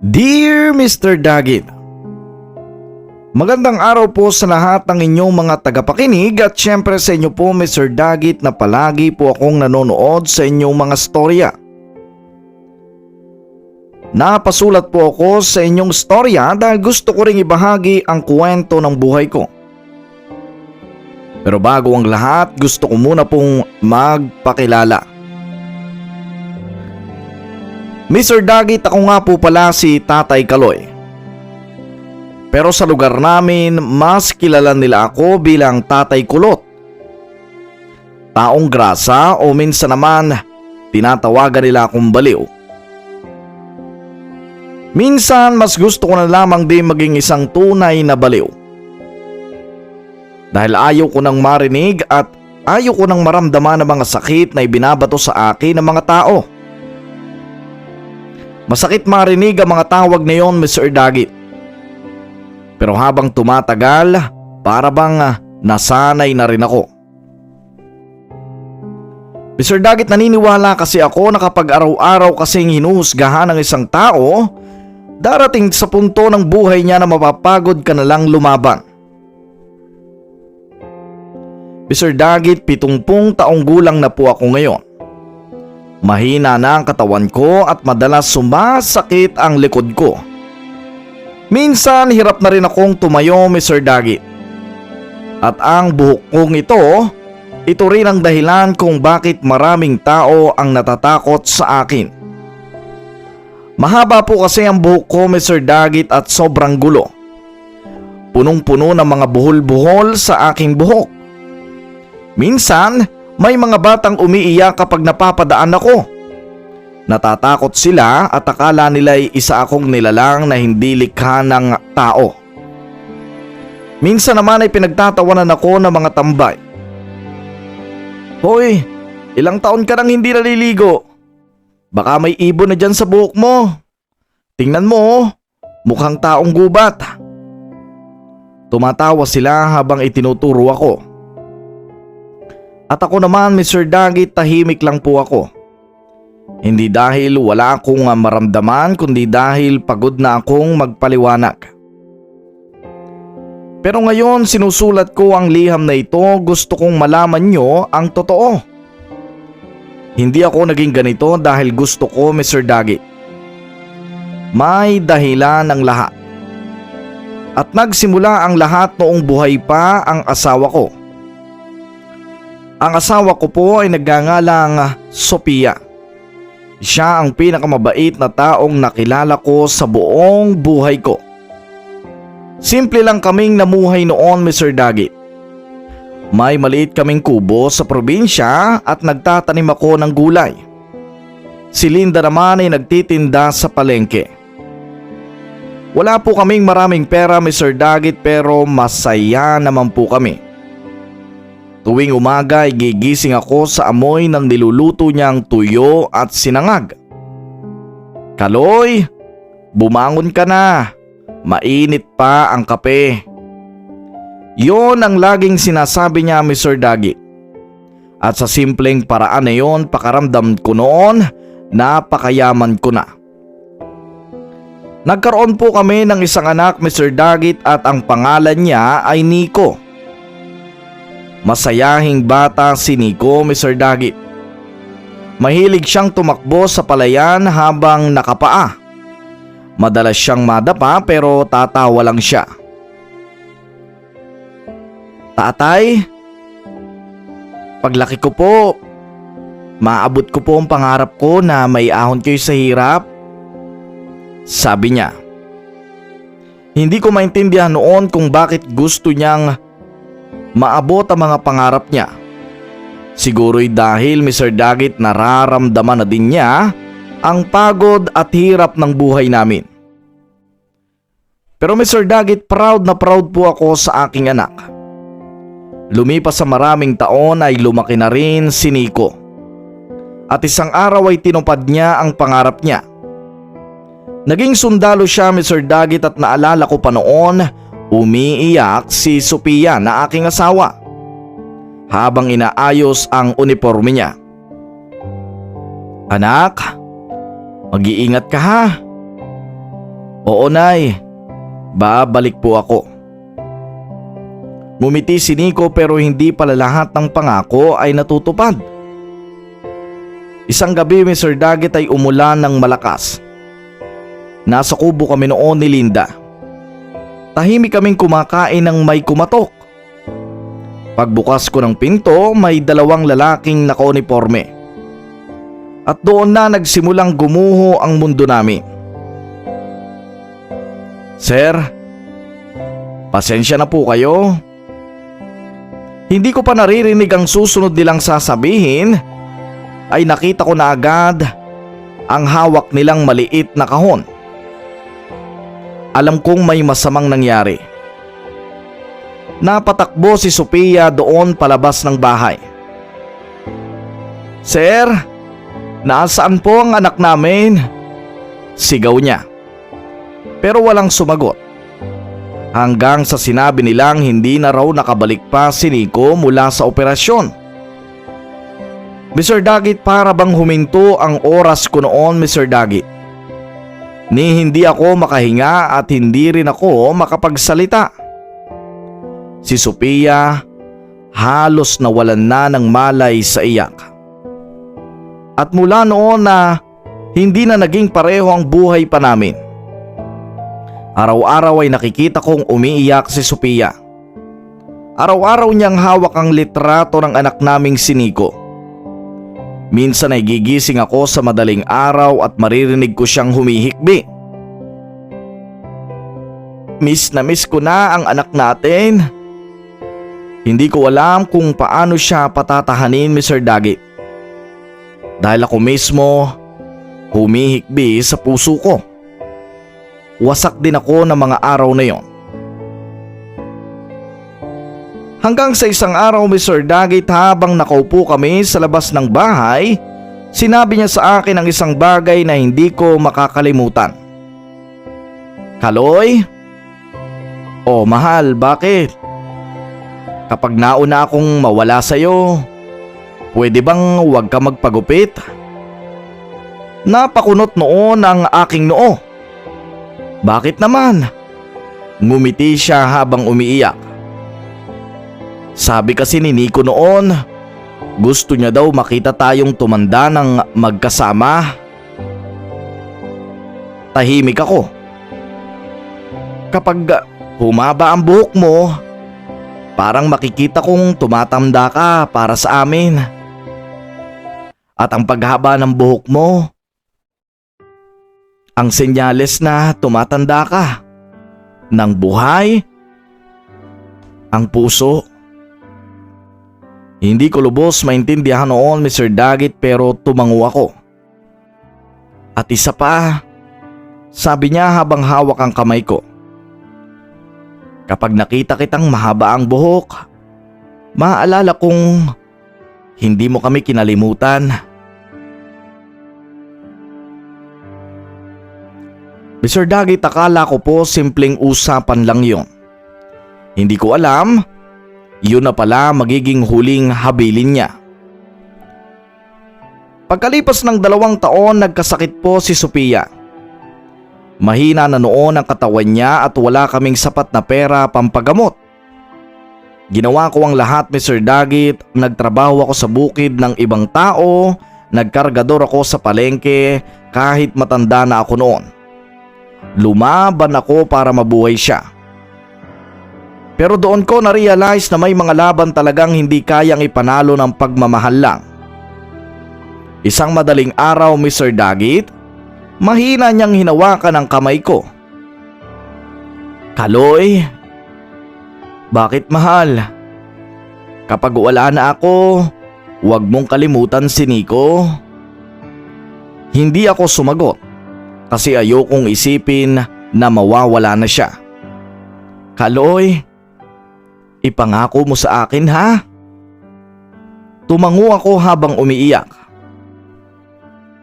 Dear Mr. Dagit, magandang araw po sa lahat ng inyong mga tagapakinig at syempre sa inyo po Mr. Dagit na palagi po akong nanonood sa inyong mga storya. Napasulat po ako sa inyong storya dahil gusto ko ring ibahagi ang kwento ng buhay ko. Pero bago ang lahat, gusto ko muna pong magpakilala. Mr. Dagit, ako nga po pala si Tatay Kaloy. Pero sa lugar namin, mas kilala nila ako bilang Tatay Kulot. Taong grasa o minsan naman, tinatawagan nila akong baliw. Minsan, mas gusto ko na lamang din maging isang tunay na baliw. Dahil ayaw ko nang marinig at ayaw ko nang maramdaman ng mga sakit na ibinabato sa akin ng mga tao. Masakit marinig ang mga tawag na yon, Mr. Dagit. Pero habang tumatagal, para bang nasanay na rin ako. Mr. Dagit, naniniwala kasi ako na kapag araw-araw kasing hinuhusgahan ng isang tao, darating sa punto ng buhay niya na mapapagod ka na lang lumaban. Mr. Dagit, 70 taong gulang na po ako ngayon. Mahina na ang katawan ko at madalas sumasakit ang likod ko. Minsan hirap na rin akong tumayo, Mr. Dagit. At ang buhok kong ito rin ang dahilan kung bakit maraming tao ang natatakot sa akin. Mahaba po kasi ang buhok ko, Mr. Dagit, at sobrang gulo. Punong-puno ng mga buhol-buhol sa aking buhok. Minsan, may mga batang umiiyak kapag napapadaan ako. Natatakot sila at akala nila ay isa akong nilalang na hindi likha ng tao. Minsan naman ay pinagtatawanan ako ng mga tambay. Hoy, ilang taon ka nang hindi naliligo? Baka may ibon na dyan sa buhok mo. Tingnan mo, mukhang taong gubat. Tumatawa sila habang itinuturo ako. At ako naman, Mr. Dagit, tahimik lang po ako. Hindi dahil wala akong maramdaman kundi dahil pagod na akong magpaliwanag. Pero ngayon sinusulat ko ang liham na ito, gusto kong malaman nyo ang totoo. Hindi ako naging ganito dahil gusto ko, Mr. Dagit. May dahilan ang lahat. At nagsimula ang lahat noong buhay pa ang asawa ko. Ang asawa ko po ay nagngangalang Sophia. Siya ang pinakamabait na taong nakilala ko sa buong buhay ko. Simple lang kaming namuhay noon, Mr. Dagit. May maliit kaming kubo sa probinsya at nagtatanim ako ng gulay. Si Linda naman ay nagtitinda sa palengke. Wala po kaming maraming pera, Mr. Dagit, pero masaya naman po kami. Tuwing umaga ay gigising ako sa amoy ng niluluto niyang tuyo at sinangag. Kaloy, bumangon ka na. Mainit pa ang kape. Yon ang laging sinasabi niya, Mr. Dagit. At sa simpleng paraan na yon, pakaramdam ko noon, napakayaman ko na. Nagkaroon po kami ng isang anak, Mr. Dagit, at ang pangalan niya ay Nico. Masayahing bata si Nico, Mr. Dagit. Mahilig siyang tumakbo sa palayan habang nakapaa. Madalas siyang madapa pero tatawa lang siya. Tatay, paglaki ko po, maabot ko po ang pangarap ko na may ahon kayo sa hirap. Sabi niya. Hindi ko maintindihan noon kung bakit gusto niyang maabot ang mga pangarap niya. Siguro'y dahil, Mr. Dagit, nararamdaman na din niya ang pagod at hirap ng buhay namin. Pero Mr. Dagit, proud na proud po ako sa aking anak. Lumipas sa maraming taon ay lumaki na rin si Nico. At isang araw ay tinupad niya ang pangarap niya. Naging sundalo siya, Mr. Dagit, at naalala ko pa noon, umiiyak si Sophia na aking asawa habang inaayos ang uniforme niya. Anak, mag-iingat ka ha. Oo, Nay. Babalik po ako. Ngumiti si Nico pero hindi pala lahat ng pangako ay natutupad. Isang gabi, Mr. Daggett, ay umulan ng malakas. Nasa kubo kami noon ni Linda. Tahimik kaming kumakain ng may kumatok. Pagbukas ko ng pinto, may dalawang lalaking nakauniporme. At doon na nagsimulang gumuho ang mundo namin. Sir, pasensya na po kayo. Hindi ko pa naririnig ang susunod nilang sasabihin ay nakita ko na agad ang hawak nilang maliit na kahon. Alam kong may masamang nangyari. Napatakbo si Sophia doon palabas ng bahay. Sir, nasaan po ang anak namin? Sigaw niya. Pero walang sumagot. Hanggang sa sinabi nilang hindi na raw nakabalik pa si Nico mula sa operasyon. Mr. Daggett, para bang huminto ang oras ko noon, Mr. Daggett. Ni hindi ako makahinga at hindi rin ako makapagsalita. Si Sophia halos nawalan na ng malay sa iyak. At mula noon na hindi na naging pareho ang buhay pa namin. Araw-araw ay nakikita kong umiiyak si Sophia. Araw-araw niyang hawak ang litrato ng anak naming si Nico. Minsan ay gigising ako sa madaling araw at maririnig ko siyang humihikbi. Miss na miss ko na ang anak natin. Hindi ko alam kung paano siya patatahanin, Mr. Daggett. Dahil ako mismo humihikbi sa puso ko. Wasak din ako ng mga araw na yon. Hanggang sa isang araw, Mr. Daggett, habang nakaupo kami sa labas ng bahay, sinabi niya sa akin ang isang bagay na hindi ko makakalimutan. Kaloy? Oh, mahal, bakit? Kapag nauna akong mawala sa'yo, pwede bang huwag ka magpagupit? Napakunot noon ang aking noo. Bakit naman? Ngumiti siya habang umiiyak. Sabi kasi ni Nico noon, gusto niya daw makita tayong tumanda ng magkasama. Tahimik ako. Kapag humaba ang buhok mo, parang makikita kong tumatanda ka para sa amin. At ang paghaba ng buhok mo, ang senyales na tumatanda ka. Ng buhay, ang puso. Hindi ko lubos maintindihan noon, Mr. Daggett, pero tumango ako. At isa pa, sabi niya habang hawak ang kamay ko. Kapag nakita kitang mahaba ang buhok, maaalala kong hindi mo kami kinalimutan. Mr. Daggett, akala ko po simpleng usapan lang yon. Hindi ko alam, yun na pala magiging huling habilin niya. Pagkalipas ng 2 taon, nagkasakit po si Sophia. Mahina na noon ang katawan niya at wala kaming sapat na pera pampagamot. Ginawa ko ang lahat, Mr. Daggett. Nagtrabaho ako sa bukid ng ibang tao, nagkargador ako sa palengke kahit matanda na ako noon. Lumaban ako para mabuhay siya. Pero doon ko na-realize na may mga laban talagang hindi kayang ipanalo ng pagmamahal lang. Isang madaling araw, Mr. Daggett, mahina niyang hinawakan ang kamay ko. Kaloy, bakit mahal? Kapag wala na ako, huwag mong kalimutan si Nico. Hindi ako sumagot kasi ayokong isipin na mawawala na siya. Kaloy, ipangako mo sa akin, ha? Tumango ako habang umiiyak.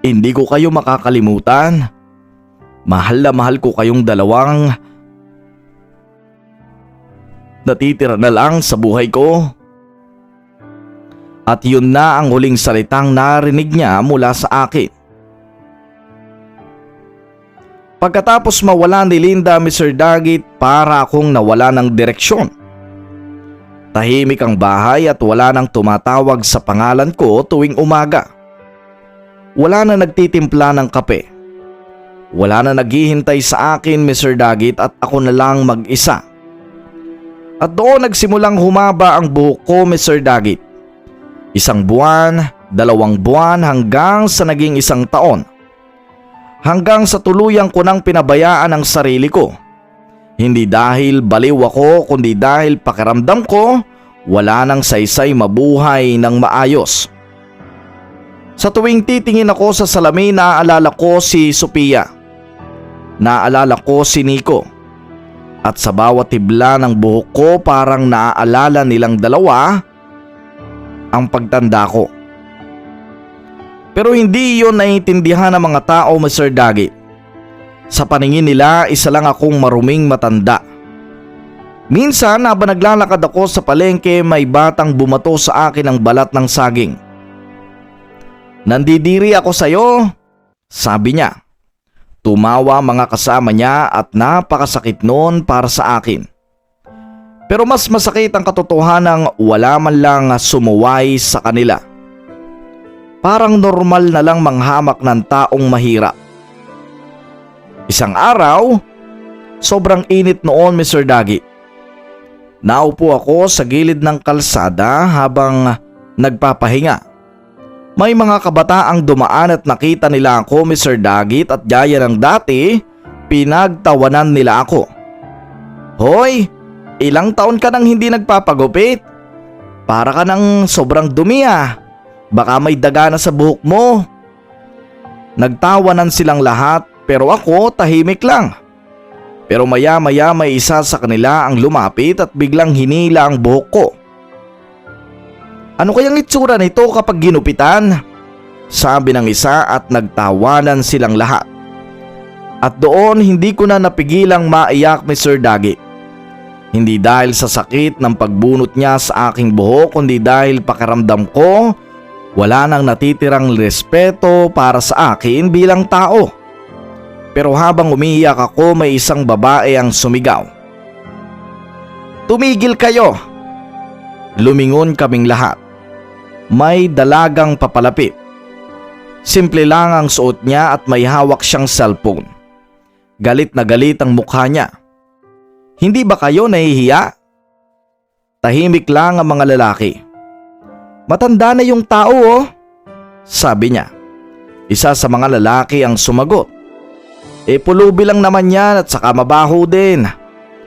Hindi ko kayo makakalimutan. Mahal na mahal ko kayong dalawang. Natitira na lang sa buhay ko. At yun na ang huling salitang narinig niya mula sa akin. Pagkatapos mawala ni Linda, Mr. Dagit, para akong nawala ng direksyon. Tahimik ang bahay at wala nang tumatawag sa pangalan ko tuwing umaga. Wala na nagtitimpla ng kape. Wala na naghihintay sa akin, Mr. Dagit, at ako na lang mag-isa. At doon nagsimulang humaba ang buhok ko, Mr. Dagit. 1 buwan, 2 buwan hanggang sa naging 1 taon. Hanggang sa tuluyang ko nang pinabayaan ang sarili ko. Hindi dahil baliw ako kundi dahil pakiramdam ko wala nang saysay mabuhay ng maayos. Sa tuwing titingin ako sa salamin, naaalala ko si Sophia. Naaalala ko si Nico. At sa bawat tibla ng buhok ko parang naaalala nilang dalawa ang pagtanda ko. Pero hindi iyon naiintindihan ng mga tao, Mr. Dagit. Sa paningin nila, isa lang akong maruming matanda. Minsan habang naglalakad ako sa palengke, may batang bumato sa akin ng balat ng saging. "Nandidiri ako sa'yo," sabi niya. Tumawa mga kasama niya at napakasakit noon para sa akin. Pero mas masakit ang katotohanang wala man lang sumuway sa kanila. Parang normal na lang manghamak ng taong mahirap. Isang araw, sobrang init noon, Mr. Dagit. Naupo ako sa gilid ng kalsada habang nagpapahinga. May mga kabataang dumaan at nakita nila ako, Mr. Dagit, at gaya ng dati, pinagtawanan nila ako. "Hoy, ilang taon ka nang hindi nagpapagupit? Para ka nang sobrang dumi ah. Baka may daga na sa buhok mo." Nagtawanan silang lahat pero ako tahimik lang. Pero maya-maya may isa sa kanila ang lumapit at biglang hinila ang buhok ko. "Ano kayang itsura nito kapag ginupitan?" sabi ng isa at nagtawanan silang lahat. At doon hindi ko na napigilang maiyak, Mr. Dagit. Hindi dahil sa sakit ng pagbunot niya sa aking buhok kundi dahil pakiramdam ko wala nang natitirang respeto para sa akin bilang tao. Pero habang umiiyak ako, may isang babae ang sumigaw. "Tumigil kayo!" Lumingon kaming lahat. May dalagang papalapit. Simple lang ang suot niya at may hawak siyang cellphone. Galit na galit ang mukha niya. "Hindi ba kayo nahihiya?" Tahimik lang ang mga lalaki. "Matanda na yung tao oh," sabi niya. Isa sa mga lalaki ang sumagot. "Pulubi lang naman yan at saka mabaho din.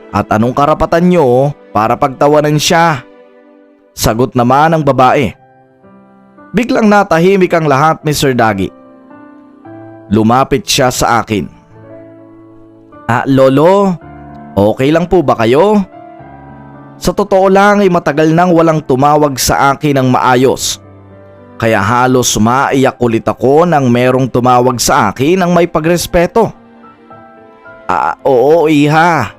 At anong karapatan nyo para pagtawanan siya?" Sagot naman ng babae. Biglang natahimik ang lahat, Mr. Dagit. Lumapit siya sa akin. Lolo, okay lang po ba kayo?" Sa totoo lang ay matagal nang walang tumawag sa akin ng maayos. Kaya halos maiyak ulit ako nang merong tumawag sa akin ng may pagrespeto. Oo iha,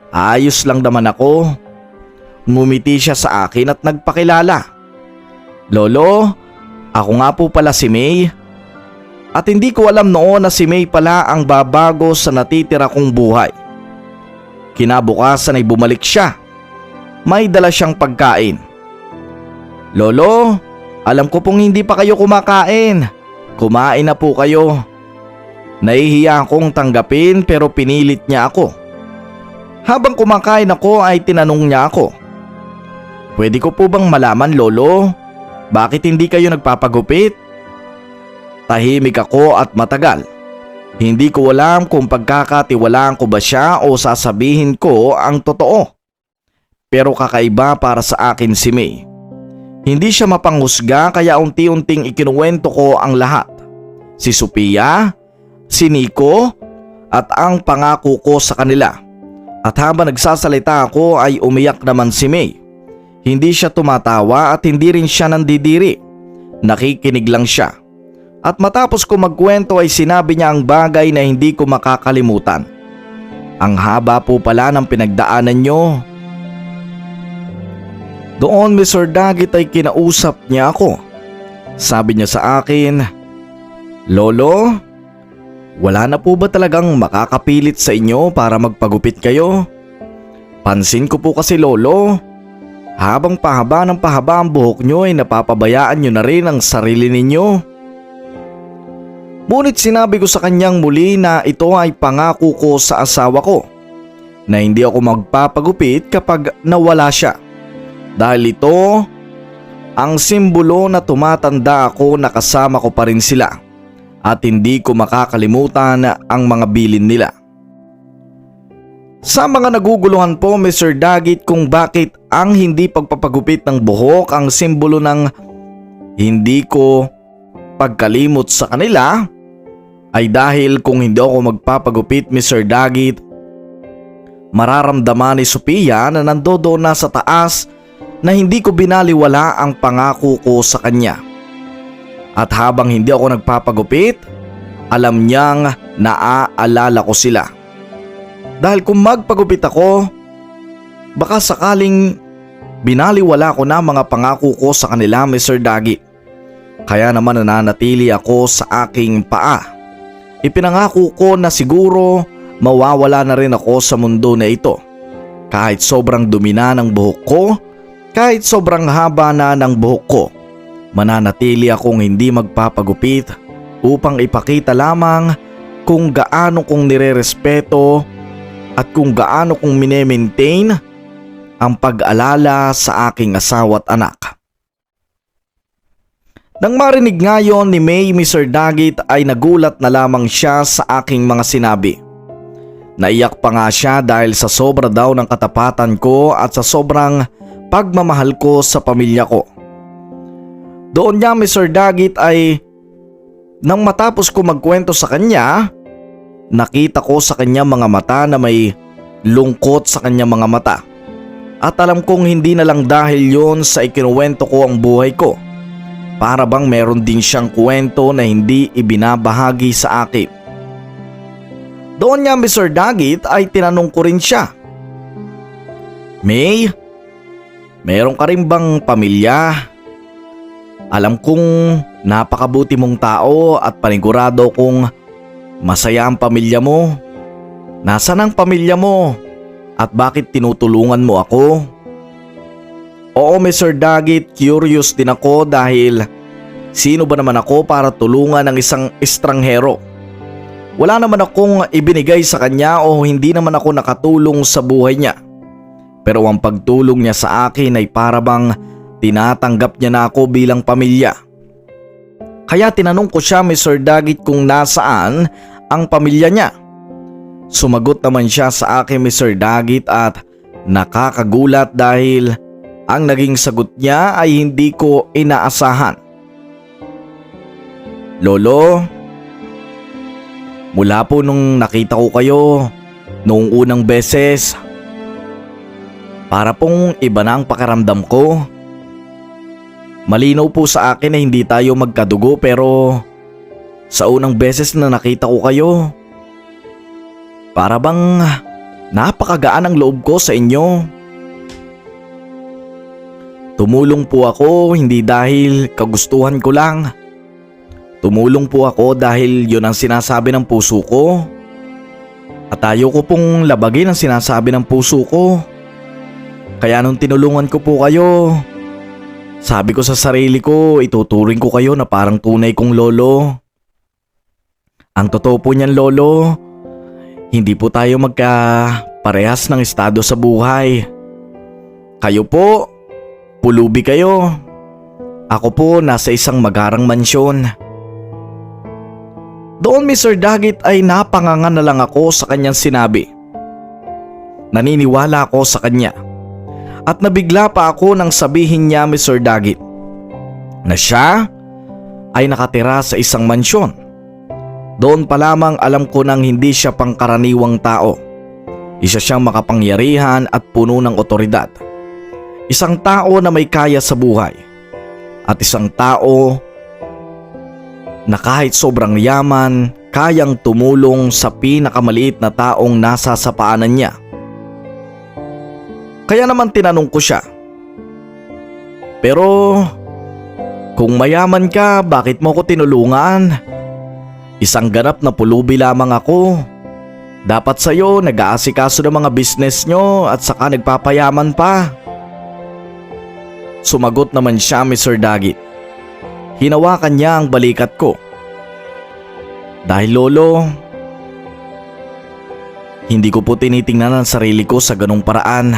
ayos lang naman ako." Ngumiti siya sa akin at nagpakilala. "Lolo, ako nga po pala si May." At hindi ko alam noon na si May pala ang babago sa natitira kong buhay. Kinabukasan ay bumalik siya. May dala siyang pagkain. "Lolo, alam ko pong hindi pa kayo kumakain. Kumain na po kayo." Nahihiya akong tanggapin pero pinilit niya ako. Habang kumakain ako ay tinanong niya ako. "Pwede ko po bang malaman, Lolo? Bakit hindi kayo nagpapagupit?" Tahimik ako at matagal. Hindi ko alam kung pagkakatiwalaan ko ba siya o sasabihin ko ang totoo. Pero kakaiba para sa akin si May. Hindi siya mapanghusga kaya unti-unting ikinuwento ko ang lahat. Si Sophia, si Nico at ang pangako ko sa kanila. At habang nagsasalita ako ay umiyak naman si May. Hindi siya tumatawa at hindi rin siya nandidiri. Nakikinig lang siya. At matapos ko magkwento ay sinabi niya ang bagay na hindi ko makakalimutan. "Ang haba po pala ng pinagdaanan niyo." Doon, Mr. Dagit, ay kinausap niya ako. Sabi niya sa akin, "Lolo, Wala na po ba talagang makakapilit sa inyo para magpagupit kayo? Pansin ko po kasi lolo, habang pahaba ng pahaba ang buhok nyo ay napapabayaan nyo na rin ang sarili ninyo. Ngunit sinabi ko sa kanyang muli na ito ay pangako ko sa asawa ko na hindi ako magpapagupit kapag nawala siya. Dahil ito ang simbolo na tumatanda ako na kasama ko pa rin sila at hindi ko makakalimutan ang mga bilin nila. Sa mga naguguluhan po Mr. Dagit kung bakit ang hindi pagpapagupit ng buhok ang simbolo ng hindi ko pagkalimot sa kanila, ay dahil kung hindi ako magpapagupit Mr. Dagit, mararamdaman ni Sophia na nandoon na sa taas na hindi ko binaliwala ang pangako ko sa kanya. At habang hindi ako nagpapagupit, alam niyang naaalala ko sila. Dahil kung magpagupit ako, baka sakaling binaliwala ko na mga pangako ko sa kanila Mr. Dagit. Kaya naman nananatili ako sa aking paa. Ipinangako ko na siguro mawawala na rin ako sa mundo na ito. Kahit sobrang dumi na ng buhok ko, kahit sobrang haba na ng buhok ko, mananatili akong hindi magpapagupit upang ipakita lamang kung gaano kong nirerespeto at kung gaano kong minemaintain ang pag-alala sa aking asawa at anak. Nang marinig ngayon ni May Mr. Dagit ay nagulat na lamang siya sa aking mga sinabi. Naiyak pa nga siya dahil sa sobra daw ng katapatan ko at sa sobrang pagmamahal ko sa pamilya ko. Doon niya Mr. Dagit ay nang matapos ko magkwento sa kanya, nakita ko sa kanya mga mata na may lungkot sa kanya mga mata. At alam kong hindi na lang dahil yon sa ikinuwento ko ang buhay ko. Para bang meron din siyang kwento na hindi ibinabahagi sa akin. Doon niya Mr. Dagit ay tinanong ko rin siya. May, meron ka rin bang pamilya? Alam kong napakabuti mong tao at panigurado kong masaya ang pamilya mo. Nasaan ang pamilya mo? At bakit tinutulungan mo ako? Oo Mr. Dagit, curious din ako dahil sino ba naman ako para tulungan ng isang estranghero? Wala naman akong ibinigay sa kanya o hindi naman ako nakatulong sa buhay niya. Pero ang pagtulong niya sa akin ay para bang tinatanggap niya na ako bilang pamilya. Kaya tinanong ko siya Mr. Dagit kung nasaan ang pamilya niya. Sumagot naman siya sa akin Mr. Dagit at nakakagulat dahil ang naging sagot niya ay hindi ko inaasahan. Lolo, mula po nung nakita ko kayo noong unang beses, para pong iba na ang pakiramdam ko. Malinaw po sa akin na hindi tayo magkadugo pero sa unang beses na nakita ko kayo, para bang napakagaan ang loob ko sa inyo. Tumulong po ako hindi dahil kagustuhan ko lang. Tumulong po ako dahil yun ang sinasabi ng puso ko. At ayaw ko pong labagin ang sinasabi ng puso ko. Kaya nung tinulungan ko po kayo, sabi ko sa sarili ko, ituturing ko kayo na parang tunay kong lolo. Ang totoo po niyan lolo, hindi po tayo magkaparehas ng estado sa buhay. Kayo po, pulubi kayo. Ako po nasa isang magarang mansyon. Doon Mr. Dagit ay napangangan na lang ako sa kanyang sinabi. Naniniwala ako sa kanya. At nabigla pa ako nang sabihin niya Mr. Dagit na siya ay nakatira sa isang mansyon. Doon pa lamang alam ko nang hindi siya pangkaraniwang tao. Isa siyang makapangyarihan at puno ng otoridad. Isang tao na may kaya sa buhay. At isang tao na kahit sobrang yaman, kayang tumulong sa pinakamaliit na taong nasa sa paanan niya. Kaya naman tinanong ko siya, pero kung mayaman ka, bakit mo ko tinulungan? Isang ganap na pulubi lamang ako. Dapat sa'yo nag-aasikaso ng mga business nyo at saka nagpapayaman pa. Sumagot naman siya, Mr. Dagit. Hinawakan niya ang balikat ko. Dahil lolo, hindi ko po tinitingnan ang sarili ko sa ganong paraan.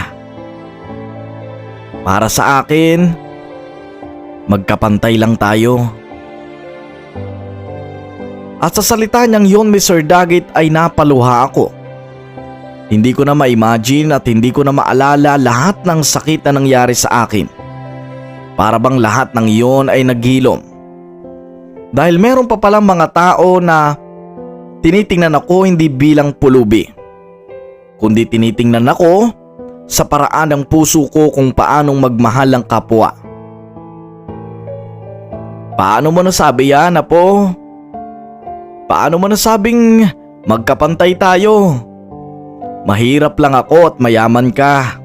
Para sa akin, magkapantay lang tayo. At sa salita niyang yun, Mr. Dagit, ay napaluha ako. Hindi ko na ma-imagine at hindi ko na maalala lahat ng sakit na nangyari sa akin. Para bang lahat ng iyon ay naghilom. Dahil meron pa palang mga tao na tinitingnan ako hindi bilang pulubi, kundi tinitingnan ako sa paraan ng puso ko kung paanong magmahal ang kapwa. Paano mo nasabi yan, Apo? Paano mo nasabing magkapantay tayo? Mahirap lang ako at mayaman ka.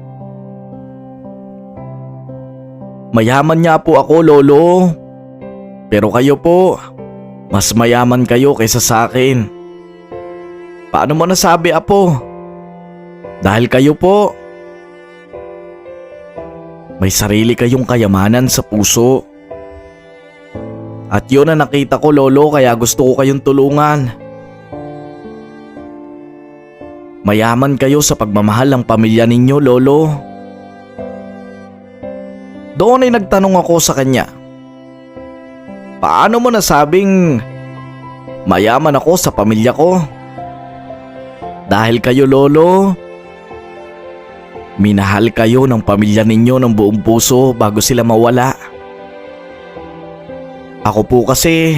Mayaman niya po ako, Lolo. Pero kayo po, mas mayaman kayo kaysa sa akin. Paano mo nasabi, Apo? Dahil kayo po, may sarili kayong kayamanan sa puso. At yun ang nakita ko, Lolo, kaya gusto ko kayong tulungan. Mayaman kayo sa pagmamahal ng pamilya ninyo, Lolo. Doon ay nagtanong ako sa kanya. Paano mo nasabing mayaman ako sa pamilya ko? Dahil kayo, Lolo, minahal kayo ng pamilya ninyo ng buong puso bago sila mawala. Ako po kasi,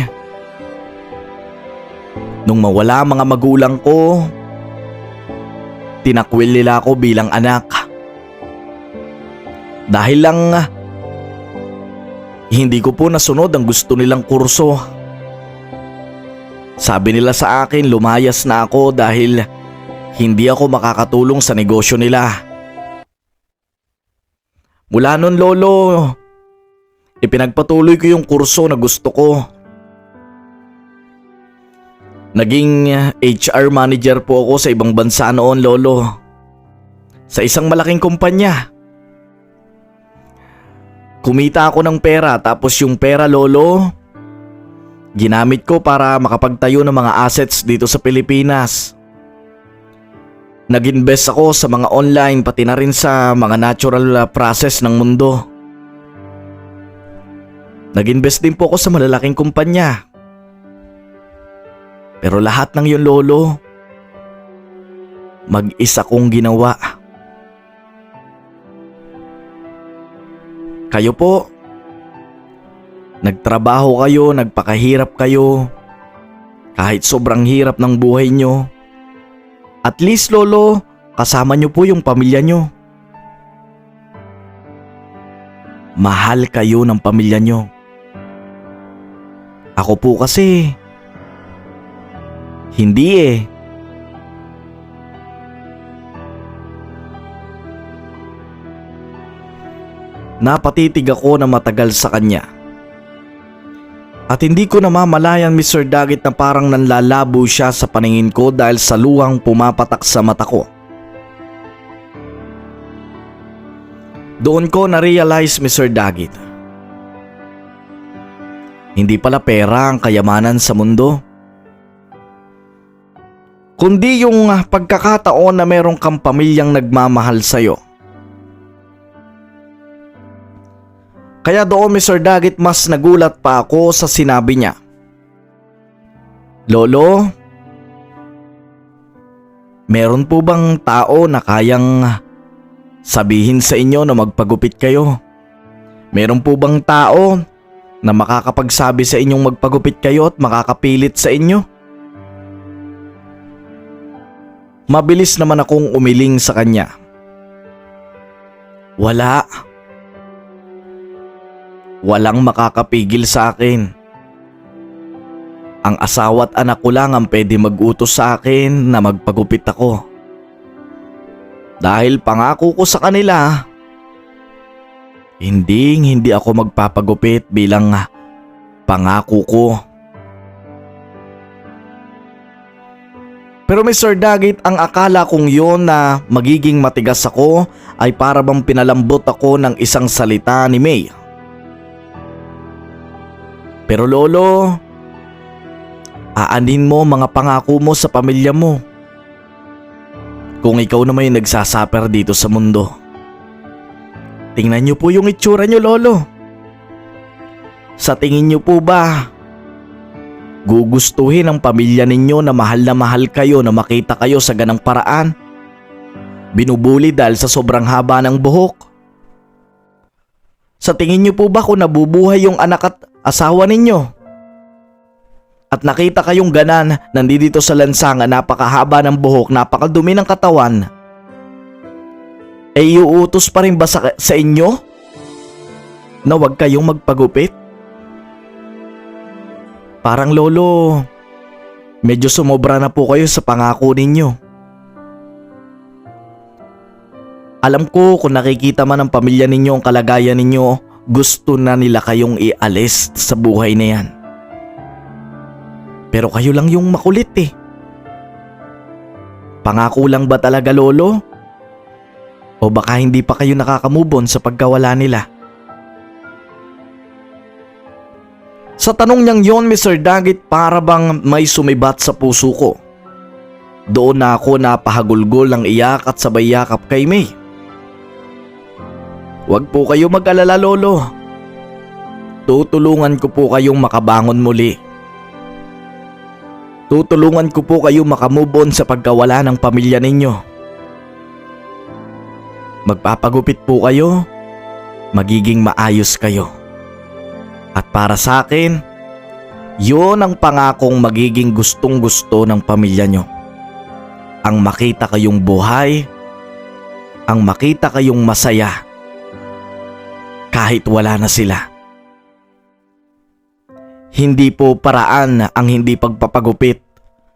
nung mawala mga magulang ko, tinakwil nila ako bilang anak. Dahil lang hindi ko po nasunod ang gusto nilang kurso. Sabi nila sa akin lumayas na ako dahil hindi ako makakatulong sa negosyo nila. Mula nun, Lolo, ipinagpatuloy ko yung kurso na gusto ko. Naging HR manager po ako sa ibang bansa noon, Lolo. Sa isang malaking kumpanya. Kumita ako ng pera tapos yung pera, Lolo, ginamit ko para makapagtayo ng mga assets dito sa Pilipinas. Nag-invest ako sa mga online pati na rin sa mga natural process ng mundo. Nag-invest din po ako sa malalaking kumpanya. Pero lahat ng yun, Lolo, mag-isa kong ginawa. Kayo po, nagtrabaho kayo, nagpakahirap kayo, kahit sobrang hirap ng buhay nyo. At least, Lolo, kasama nyo po yung pamilya nyo. Mahal kayo ng pamilya nyo. Ako po kasi, hindi eh. Napatitig ako na matagal sa kanya. At hindi ko namamalayan, Mr. Dagit, na parang nanlalabo siya sa paningin ko dahil sa luhang pumapatak sa mata ko. Doon ko na-realize, Mr. Dagit, hindi pala pera ang kayamanan sa mundo, kundi yung pagkakataon na merong kang pamilyang nagmamahal sa'yo. Kaya doon, Mr. Dagit, mas nagulat pa ako sa sinabi niya. Lolo, meron po bang tao na kayang sabihin sa inyo na magpagupit kayo? Meron po bang tao na makakapagsabi sa inyong magpagupit kayo at makakapilit sa inyo? Mabilis naman akong umiling sa kanya. Wala. Walang makakapigil sa akin. Ang asawa at anak ko lang ang pwede mag-utos sa akin na magpagupit ako. Dahil pangako ko sa kanila, hindi ako magpapagupit bilang pangako ko. Pero Mr. Dagit, ang akala kong yon na magiging matigas ako ay para bang pinalambot ako ng isang salita ni May. Pero Lolo, aanin mo mga pangako mo sa pamilya mo. Kung ikaw na may nagsasaper dito sa mundo. Tingnan niyo po yung itsura niyo, Lolo. Sa tingin niyo po ba gugustuhin ng pamilya ninyo na mahal kayo na makita kayo sa ganang paraan? Binubuli dahil sa sobrang haba ng buhok? Sa tingin niyo po ba kung nabubuhay yung anak at asawa ninyo? At nakita kayong ganan nandito sa lansangan, napakahaba ng buhok, napakadumi ng katawan, iuutos pa rin ba sa inyo na huwag kayong magpagupit? Parang Lolo, medyo sumobra na po kayo sa pangako ninyo. Alam ko kung nakikita man ng pamilya ninyo ang kalagayan ninyo, gusto na nila kayong ialis sa buhay na yan. Pero kayo lang yung makulit eh. Pangako lang ba talaga, Lolo? O baka hindi pa kayo nakakamove on sa pagkawala nila? Sa tanong niyang yon, Mr. Dagit, para bang may sumibat sa puso ko. Doon na ako napahagulgol ng iyak at sabay yakap kay May. Huwag po kayo mag-alala, Lolo. Tutulungan ko po kayong makabangon muli. Tutulungan ko po kayo makamove on sa pagkawala ng pamilya ninyo. Magpapagupit po kayo, magiging maayos kayo. At para sa akin, yun ang pangakong magiging gustong-gusto ng pamilya nyo. Ang makita kayong buhay, ang makita kayong masaya, kahit wala na sila. Hindi po paraan ang hindi pagpapagupit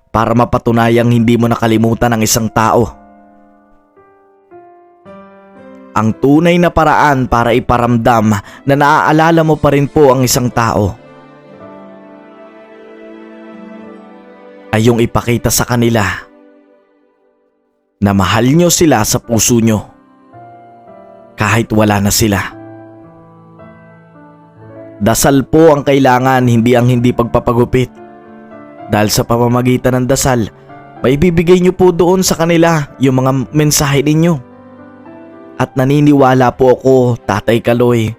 para mapatunayang hindi mo nakalimutan ang isang tao. Ang tunay na paraan para iparamdam na naaalala mo pa rin po ang isang tao ay yung ipakita sa kanila na mahal nyo sila sa puso nyo kahit wala na sila. Dasal po ang kailangan, hindi ang hindi pagpapagupit. Dahil sa pamamagitan ng dasal, maibibigay nyo po doon sa kanila yung mga mensahe ninyo. At naniniwala po ako, Tatay Kaloy,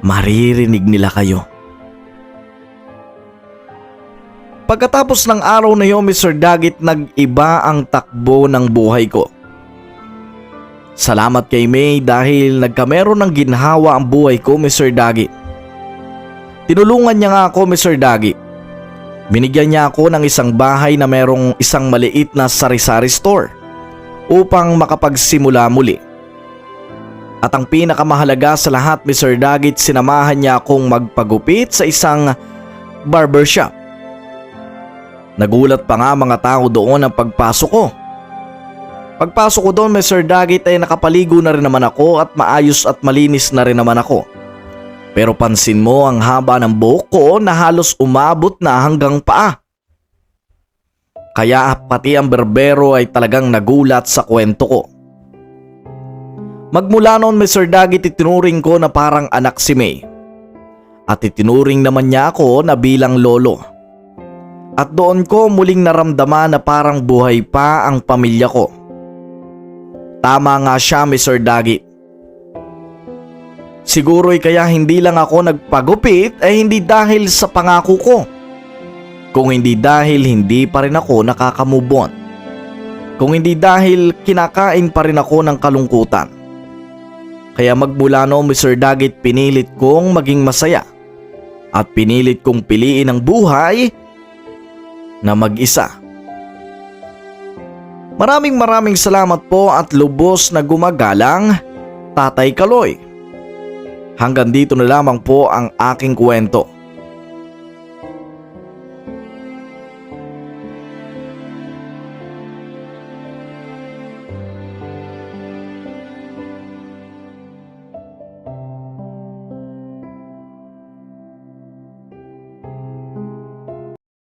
maririnig nila kayo. Pagkatapos ng araw na yun, Mr. Dagit, nag-iba ang takbo ng buhay ko. Salamat kay May dahil nagkameron ng ginhawa ang buhay ko, Mr. Dagit. Tinulungan niya nga ako, Mr. Dagit. Binigyan niya ako ng isang bahay na merong isang maliit na sari-sari store upang makapagsimula muli. At ang pinakamahalaga sa lahat, Mr. Dagit, sinamahan niya akong magpagupit sa isang barbershop. Nagulat pa nga mga tao doon ang pagpasok ko. Pagpasok ko doon, Mr. Dagit, ay nakapaligo na rin naman ako at maayos at malinis na rin naman ako. Pero pansin mo ang haba ng buhok ko na halos umabot na hanggang paa. Kaya pati ang berbero ay talagang nagulat sa kwento ko. Magmula noon, Mr. Dagit, itinuring ko na parang anak si May. At itinuring naman niya ako na bilang lolo. At doon ko muling naramdaman na parang buhay pa ang pamilya ko. Tama nga siya, Mr. Dagit. Siguro'y kaya hindi lang ako nagpagupit ay hindi dahil sa pangako ko. Kung hindi dahil hindi pa rin ako nakakamove on. Kung hindi dahil kinakain pa rin ako ng kalungkutan. Kaya magmula noon, Mr. Dagit, pinilit kong maging masaya. At pinilit kong piliin ang buhay na mag-isa. Maraming salamat po at lubos na gumagalang, Tatay Kaloy. Hanggang dito na lamang po ang aking kwento.